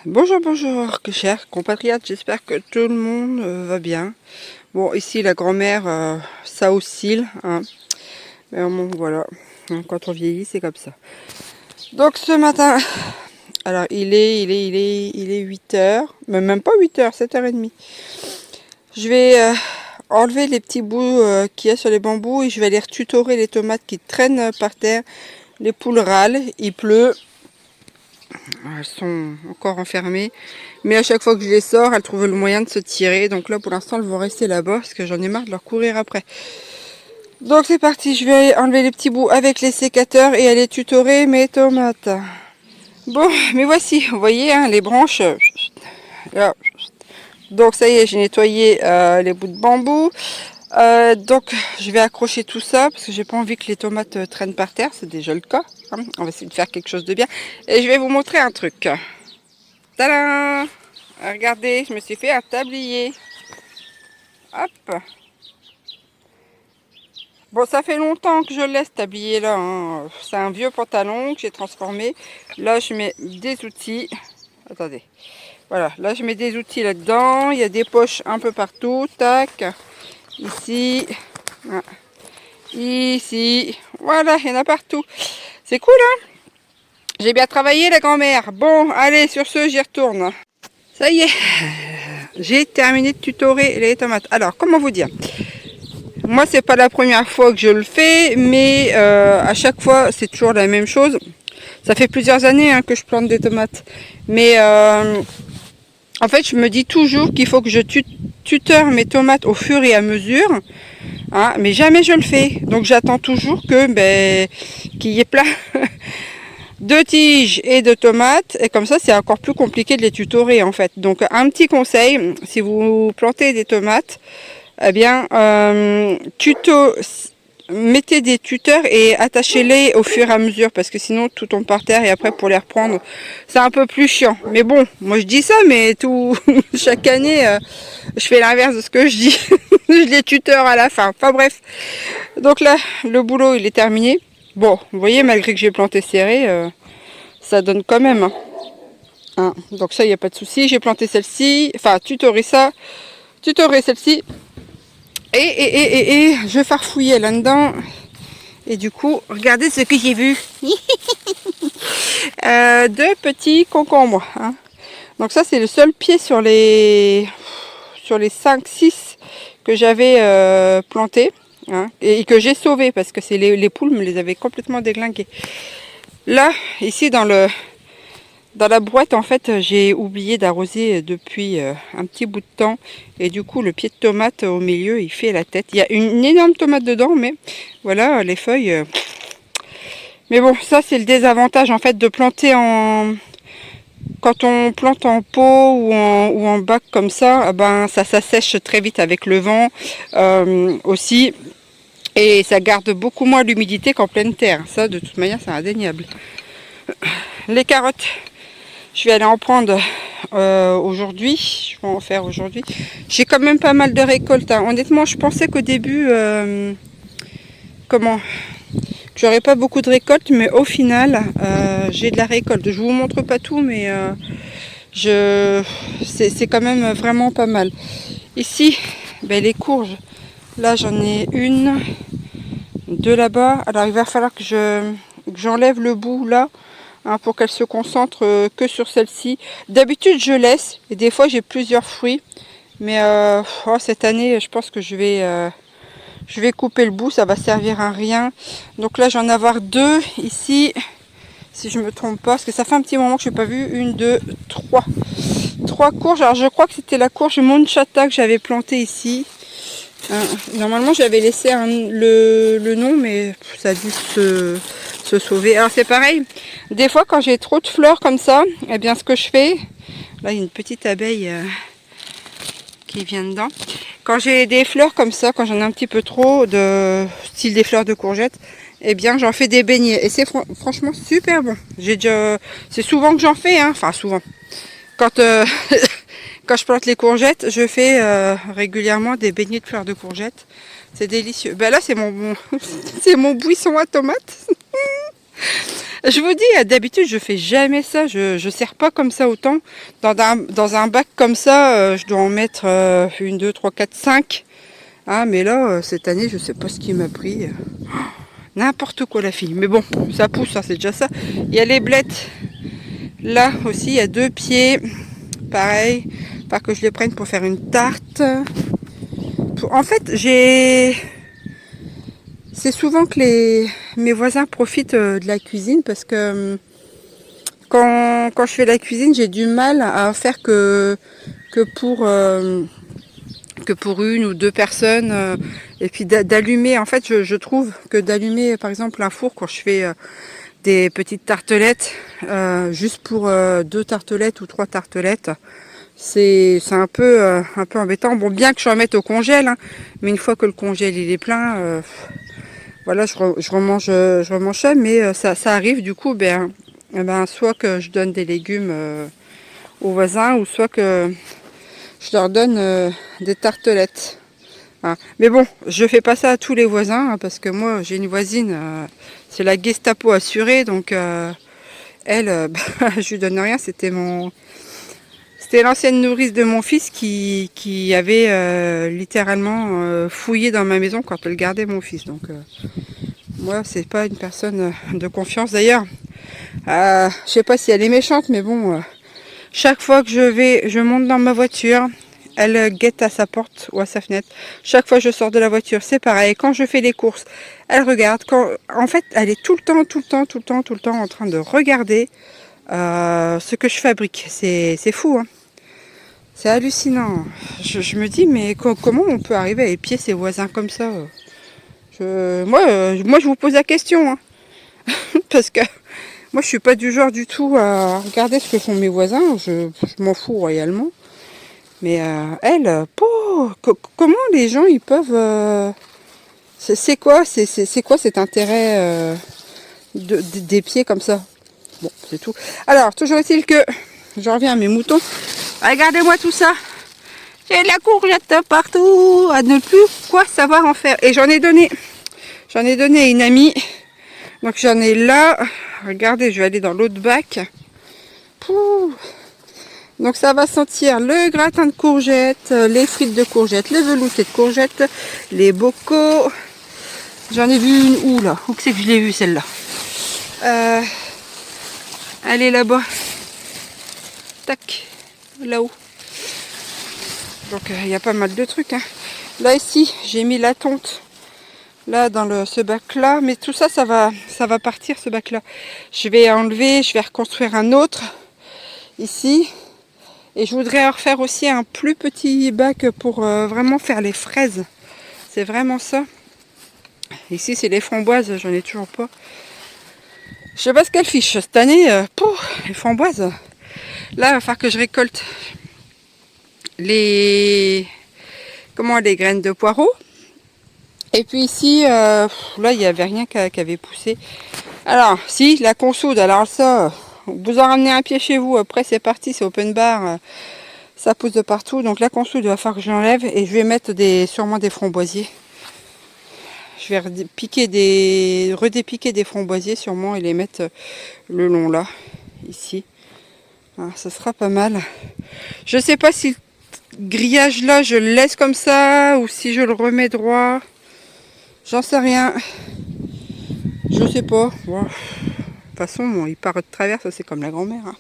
Bonjour, bonjour, chers compatriotes, j'espère que tout le monde va bien. Bon, ici la grand-mère, ça oscille, hein. Mais bon, voilà, hein, quand on vieillit, c'est comme ça. Donc ce matin, alors il est 8 heures, mais même pas 8 heures, 7h30. Je vais enlever les petits bouts qu'il y a sur les bambous et je vais aller retutorer les tomates qui traînent par terre. Les poules râlent, il pleut. Elles sont encore enfermées. Mais à chaque fois que je les sors, elles trouvent le moyen de se tirer. Donc là, pour l'instant, elles vont rester là-bas parce que j'en ai marre de leur courir après. Donc c'est parti, je vais enlever les petits bouts avec les sécateurs et aller tutorer mes tomates. Bon, mais voici, vous voyez, hein, les branches. Là. Donc ça y est, j'ai nettoyé les bouts de bambou. Donc je vais accrocher tout ça parce que j'ai pas envie que les tomates traînent par terre, c'est déjà le cas, hein. On va essayer de faire quelque chose de bien. Et je vais vous montrer un truc. Tadam! Regardez, je me suis fait un tablier. Hop! Bon, ça fait longtemps que je laisse ce tablier là, hein. C'est un vieux pantalon que j'ai transformé. Là, je mets des outils. Attendez. Voilà, là, je mets des outils là-dedans. Il y a des poches un peu partout. Tac. Ici. Voilà. Ici. Voilà, il y en a partout. C'est cool, hein? J'ai bien travaillé, la grand-mère. Bon, allez, sur ce, j'y retourne. Ça y est. J'ai terminé de tutorer les tomates. Alors, comment vous dire? Moi, c'est pas la première fois que je le fais, mais à chaque fois, c'est toujours la même chose. Ça fait plusieurs années que je plante des tomates. Mais en fait, je me dis toujours qu'il faut que je tuteur mes tomates au fur et à mesure. Hein, mais jamais je le fais. Donc, j'attends toujours qu'il y ait plein de tiges et de tomates. Et comme ça, c'est encore plus compliqué de les tutorer, en fait. Donc, un petit conseil, si vous plantez des tomates, eh bien, mettez des tuteurs et attachez-les au fur et à mesure parce que sinon tout tombe par terre et après pour les reprendre, c'est un peu plus chiant. Mais bon, moi je dis ça, mais chaque année, je fais l'inverse de ce que je dis. Je les tuteur à la fin. Enfin bref. Donc là, le boulot il est terminé. Bon, vous voyez, malgré que j'ai planté serré, ça donne quand même. Hein. Donc ça, il n'y a pas de souci. J'ai planté celle-ci, enfin tutoré ça, tutoré celle-ci. Et je farfouillais là-dedans. Et du coup, regardez ce que j'ai vu. Deux petits concombres. Hein. Donc ça, c'est le seul pied sur les 5-6 que j'avais planté. Hein, et que j'ai sauvé parce que c'est les poules me les avaient complètement déglingués. Là, ici dans la boîte, en fait, j'ai oublié d'arroser depuis un petit bout de temps. Et du coup, le pied de tomate au milieu, il fait la tête. Il y a une énorme tomate dedans, mais voilà, les feuilles... Mais bon, ça, c'est le désavantage, en fait, de planter en... Quand on plante en pot ou en bac comme ça, ben, ça s'assèche très vite avec le vent aussi. Et ça garde beaucoup moins l'humidité qu'en pleine terre. Ça, de toute manière, c'est indéniable. Les carottes... Je vais aller en prendre aujourd'hui. Je vais en faire aujourd'hui. J'ai quand même pas mal de récoltes. Hein. Honnêtement, je pensais qu'au début, j'aurais pas beaucoup de récoltes, mais au final, j'ai de la récolte. Je vous montre pas tout, mais c'est quand même vraiment pas mal. Ici, les courges. Là, j'en ai une, deux là-bas. Alors, il va falloir que j'enlève le bout là. Hein, pour qu'elle se concentre que sur celle-ci. D'habitude je laisse et des fois j'ai plusieurs fruits, mais cette année je pense que je vais couper le bout, ça va servir à rien. Donc là j'en ai avoir deux ici, si je me trompe pas, parce que ça fait un petit moment que je n'ai pas vu. Une, deux, trois courges. Alors je crois que c'était la courge Monchata que j'avais plantée ici. Hein, normalement j'avais laissé le nom, mais ça a dû se sauver. Alors c'est pareil, des fois quand j'ai trop de fleurs comme ça, eh bien ce que je fais, là il y a une petite abeille qui vient dedans. Quand j'ai des fleurs comme ça, quand j'en ai un petit peu trop, style des fleurs de courgettes, eh bien j'en fais des beignets et c'est franchement super bon. C'est souvent que j'en fais, hein. Enfin souvent. Quand quand je plante les courgettes, je fais régulièrement des beignets de fleurs de courgettes. C'est délicieux. Ben là c'est mon c'est mon buisson à tomates. Je vous dis, d'habitude, je fais jamais ça. Je sers pas comme ça autant. Dans un bac comme ça, je dois en mettre 1, 2, 3, 4, 5. Ah, mais là, cette année, je sais pas ce qui m'a pris. N'importe quoi, la fille. Mais bon, ça pousse, hein, c'est déjà ça. Il y a les blettes. Là aussi, il y a 2 pieds. Pareil. Pas que je les prenne pour faire une tarte. En fait, c'est souvent que mes voisins profitent de la cuisine parce que quand je fais la cuisine, j'ai du mal à faire que pour 1 ou 2 personnes. Et puis d'allumer, en fait, je trouve que d'allumer, par exemple, un four quand je fais des petites tartelettes, juste pour 2 tartelettes ou 3 tartelettes, c'est un peu embêtant. Bon, bien que je remette au congèle, hein, mais une fois que le congèle il est plein, voilà, je remange ça, mais ça arrive du coup, soit que je donne des légumes aux voisins, ou soit que je leur donne des tartelettes. Hein. Mais bon, je fais pas ça à tous les voisins, hein, parce que moi j'ai une voisine, c'est la Gestapo assurée, donc elle, je lui donne rien, c'était l'ancienne nourrice de mon fils qui avait littéralement fouillé dans ma maison quand elle gardait mon fils. Donc moi, c'est pas une personne de confiance. D'ailleurs, je sais pas si elle est méchante, mais bon, chaque fois que je monte dans ma voiture, elle guette à sa porte ou à sa fenêtre. Chaque fois que je sors de la voiture, c'est pareil. Quand je fais les courses, elle regarde. En fait, elle est tout le temps en train de regarder ce que je fabrique. C'est fou, hein. C'est hallucinant. Je me dis, mais comment on peut arriver à épier ses voisins comme ça? Moi, je vous pose la question, hein, parce que moi, je suis pas du genre du tout à regarder ce que font mes voisins. Je m'en fous royalement. Mais elle, comment les gens ils peuvent... c'est quoi cet intérêt d'épier comme ça? Bon, c'est tout. Alors, toujours est-il que je reviens à mes moutons. Regardez-moi tout ça. J'ai de la courgette partout, à ne plus quoi savoir en faire. Et j'en ai donné à une amie. Donc j'en ai là. Regardez, je vais aller dans l'autre bac. Pouh. Donc ça va sentir le gratin de courgettes, les frites de courgettes, les veloutés de courgettes, les bocaux. J'en ai vu une où là? Où c'est que je l'ai vue celle-là? Elle est là-bas. Tac, là-haut. Donc il y a pas mal de trucs. Hein. Là ici, j'ai mis la tonte. Là dans ce bac là. Mais tout ça, ça va partir ce bac là. Je vais enlever, je vais reconstruire un autre. Ici. Et je voudrais refaire aussi un plus petit bac pour vraiment faire les fraises. C'est vraiment ça. Ici, c'est les framboises, j'en ai toujours pas. Je sais pas ce qu'elles fichent. Cette année, les framboises. Là, il va falloir que je récolte les graines de poireaux. Et puis ici, là, il n'y avait rien qui avait poussé. Alors, si, la consoude, alors ça... Vous en ramenez un pied chez vous, après c'est parti, c'est open bar, ça pousse de partout. Donc la consoude, il va falloir que je l'enlève et je vais mettre sûrement des framboisiers. Je vais redépiquer des framboisiers sûrement et les mettre le long là, ici. Alors, ça sera pas mal. Je sais pas si le grillage là, je le laisse comme ça ou si je le remets droit. J'en sais rien. Je sais pas. Bon. De toute façon, bon, il part de travers, ça c'est comme la grand-mère. Hein.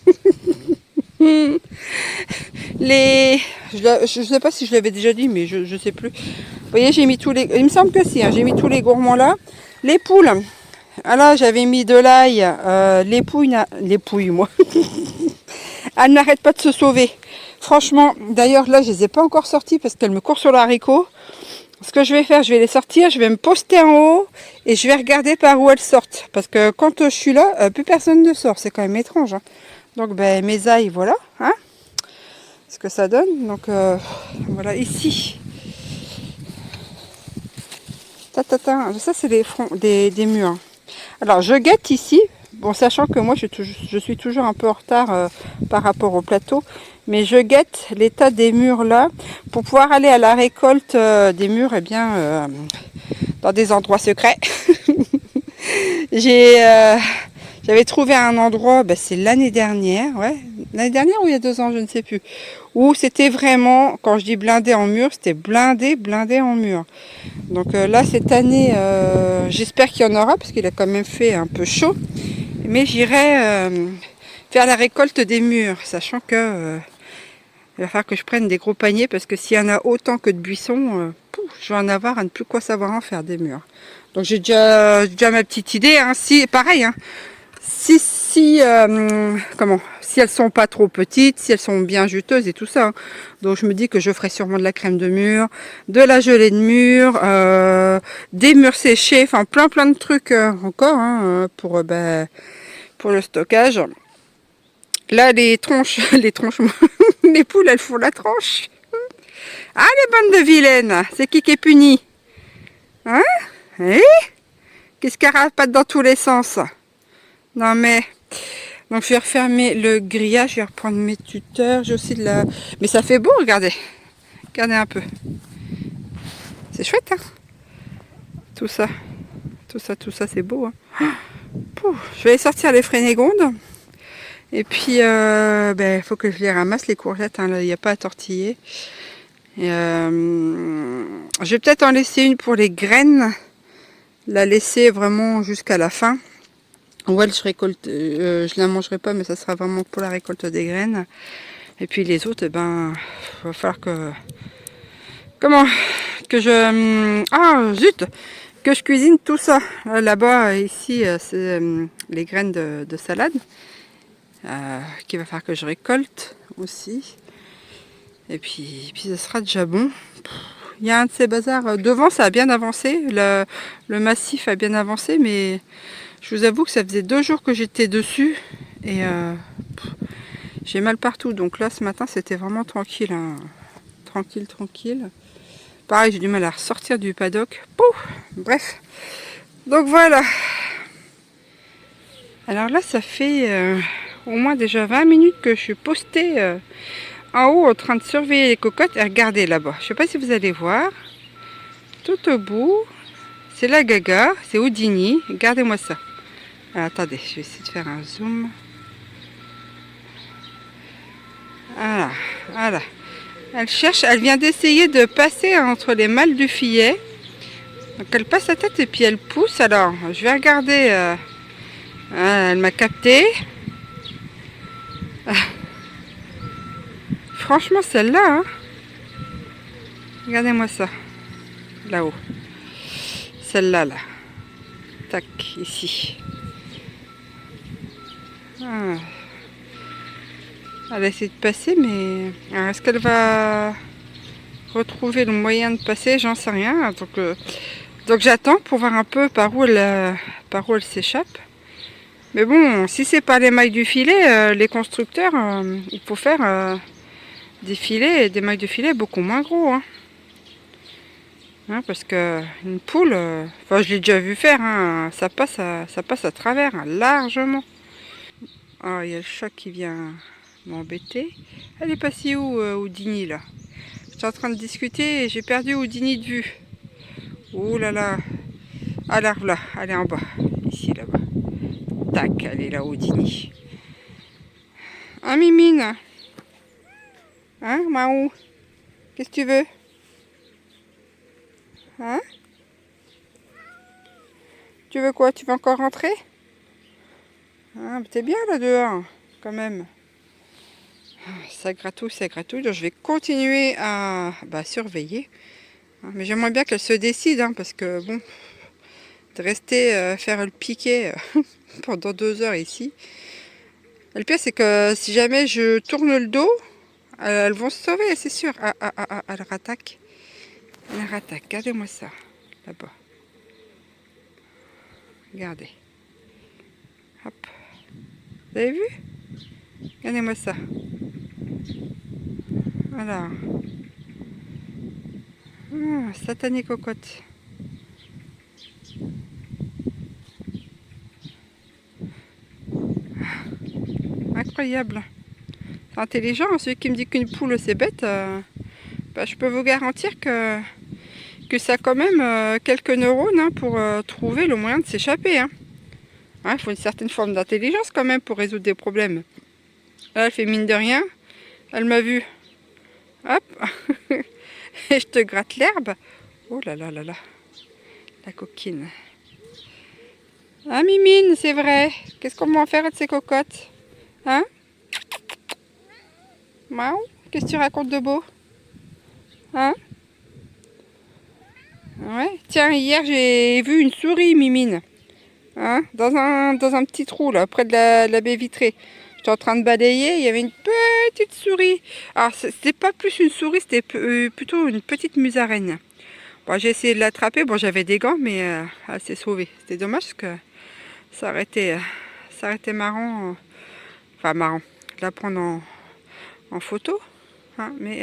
Je sais pas si je l'avais déjà dit, mais je sais plus. Vous voyez, j'ai mis tous les... Il me semble que si, hein, j'ai mis tous les gourmands là. Les poules. Ah là, j'avais mis de l'ail. Les pouilles, moi. Elles n'arrêtent pas de se sauver. Franchement, d'ailleurs, là, je les ai pas encore sorties parce qu'elles me courent sur le haricot. Ce que je vais faire, je vais les sortir, je vais me poster en haut et je vais regarder par où elles sortent. Parce que quand je suis là, plus personne ne sort. C'est quand même étrange. Hein. Donc mes ailles, voilà. Hein, ce que ça donne. Donc voilà, ici. Ça, c'est des murs. Alors je guette ici. Bon, sachant que moi, je suis toujours un peu en retard par rapport au plateau. Mais je guette l'état des murs là pour pouvoir aller à la récolte des murs dans des endroits secrets. J'ai J'avais trouvé un endroit, bah, c'est l'année dernière, ouais. L'année dernière ou il y a 2 ans, je ne sais plus. Où c'était vraiment, quand je dis blindé en mur, c'était blindé en mur. Donc là, cette année, j'espère qu'il y en aura, parce qu'il a quand même fait un peu chaud. Mais j'irai faire la récolte des murs, sachant que il va falloir que je prenne des gros paniers, parce que s'il y en a autant que de buissons, je vais en avoir à ne plus quoi savoir en faire des murs. Donc j'ai déjà ma petite idée, hein. Si, pareil, hein. Si elles sont pas trop petites, si elles sont bien juteuses et tout ça, hein. Donc je me dis que je ferai sûrement de la crème de mur, de la gelée de mur, des murs séchés, enfin plein de trucs encore, hein, pour le stockage. Là les tronches, les poules elles font la tranche. Ah les bandes de vilaines, c'est qui est puni? Hein? Eh? Qu'est-ce qu'elle rapate dans tous les sens? Non mais... Donc je vais refermer le grillage, je vais reprendre mes tuteurs, j'ai aussi de la... Mais ça fait beau, regardez. Regardez un peu. C'est chouette, hein? Tout ça, c'est beau, hein? Je vais aller sortir les frénégondes. Et puis, il faut que je les ramasse, les courgettes, hein, là, il n'y a pas à tortiller. Et, je vais peut-être en laisser une pour les graines. La laisser vraiment jusqu'à la fin. Ouais, je la mangerai pas, mais ça sera vraiment pour la récolte des graines. Et puis les autres, il va falloir que... Comment? Que je... Ah, zut! Que je cuisine tout ça. Là-bas, ici, c'est les graines de salade. Qu'il va falloir que je récolte aussi. Et puis ça sera déjà bon. Il y a un de ces bazars. Devant, ça a bien avancé. Le massif a bien avancé, mais... Je vous avoue que ça faisait 2 jours que j'étais dessus et j'ai mal partout. Donc là, ce matin, c'était vraiment tranquille, hein. Tranquille. Pareil, j'ai du mal à ressortir du paddock. Pouf, bref. Donc voilà. Alors là, ça fait au moins déjà 20 minutes que je suis postée en haut en train de surveiller les cocottes. Et regardez là-bas. Je ne sais pas si vous allez voir. Tout au bout, c'est la Gaga, c'est Houdini. Regardez-moi ça. Alors, attendez, je vais essayer de faire un zoom. Voilà. Elle cherche, elle vient d'essayer de passer entre les mâles du fillet. Donc elle passe sa tête et puis elle pousse. Alors, je vais regarder. Elle m'a capté. Franchement, celle-là, hein. Regardez-moi ça. Là-haut. Celle-là, là. Tac, ici. Elle a essayé de passer, mais est-ce qu'elle va retrouver le moyen de passer? J'en sais rien. Donc j'attends pour voir un peu par où elle s'échappe. Mais bon, si c'est pas les mailles du filet, les constructeurs, il faut faire des filets, des mailles de filet beaucoup moins gros, hein. Parce que une poule, je l'ai déjà vu faire, hein, ça passe à travers, hein, largement. Ah, il y a le chat qui vient m'embêter. Elle est passée où, Houdini, là? J'étais en train de discuter et j'ai perdu Houdini de vue. Oh là là. Ah là, là, elle est en bas. Ici, là-bas. Tac, elle est là, Houdini. Hein, Mimine? Hein, Maou? Qu'est-ce que tu veux? Hein? Tu veux quoi? Tu veux encore rentrer? Ah, t'es bien là dehors, quand même. Ça gratouille. Donc je vais continuer à surveiller. Mais j'aimerais bien qu'elle se décide, hein, parce que bon, de rester faire le piquet pendant 2 heures ici. Et le pire, c'est que si jamais je tourne le dos, elles vont se sauver, c'est sûr. Elle rattaque. Regardez-moi ça, là-bas. Regardez. Hop. Vous avez vu? Regardez-moi ça. Voilà. Satanée cocotte. Incroyable. C'est intelligent, celui qui me dit qu'une poule c'est bête, je peux vous garantir que ça a quand même quelques neurones, hein, pour trouver le moyen de s'échapper, hein. Hein, il faut une certaine forme d'intelligence quand même pour résoudre des problèmes. Là, elle fait mine de rien. Elle m'a vu. Hop. Et je te gratte l'herbe. Oh là là là là. La coquine. Ah, Mimine, c'est vrai. Qu'est-ce qu'on va en faire de ces cocottes? Hein? Miaou. Qu'est-ce que tu racontes de beau? Hein? Ouais. Tiens, hier, j'ai vu une souris, Mimine. Hein? Dans un petit trou, là, près de la baie vitrée. J'étais en train de balayer, il y avait une petite souris. Alors, c'était pas plus une souris, c'était plutôt une petite musaraigne. Bon, j'ai essayé de l'attraper. Bon, j'avais des gants, mais elle s'est sauvée. C'était dommage parce que ça aurait été marrant. Enfin, marrant. De la prendre en photo. Hein, mais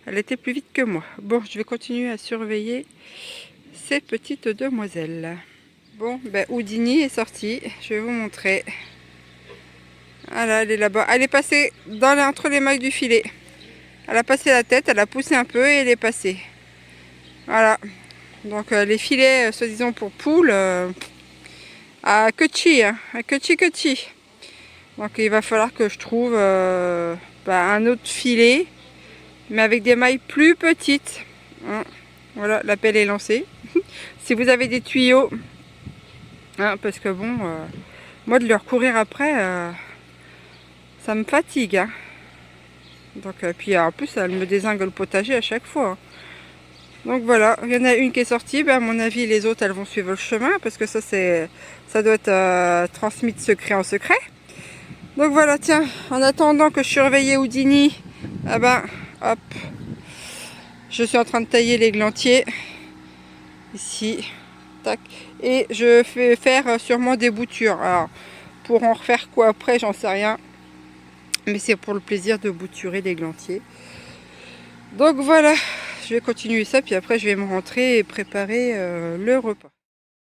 elle était plus vite que moi. Bon, je vais continuer à surveiller ces petites demoiselles. Bon, ben Houdini est sorti. Je vais vous montrer. Voilà, elle est là-bas. Elle est passée entre les mailles du filet. Elle a passé la tête, elle a poussé un peu et elle est passée. Voilà. Donc les filets, soi-disant pour poules, à Kochi, hein, à Kochi. Donc il va falloir que je trouve un autre filet, mais avec des mailles plus petites. Hein. Voilà, l'appel est lancé. Si vous avez des tuyaux, hein, parce que bon, moi de leur courir après, ça me fatigue. Hein. Donc puis en plus, elle me dézingue le potager à chaque fois. Hein. Donc voilà, il y en a une qui est sortie, à mon avis les autres elles vont suivre le chemin parce que ça doit être transmis de secret en secret. Donc voilà, tiens, en attendant que je surveillais Houdini, hop, je suis en train de tailler l'églantier, ici, tac, et je fais faire sûrement des boutures. Alors, pour en refaire quoi après, j'en sais rien, mais c'est pour le plaisir de bouturer l'églantier. Donc voilà, je vais continuer ça, puis après je vais me rentrer et préparer le repas.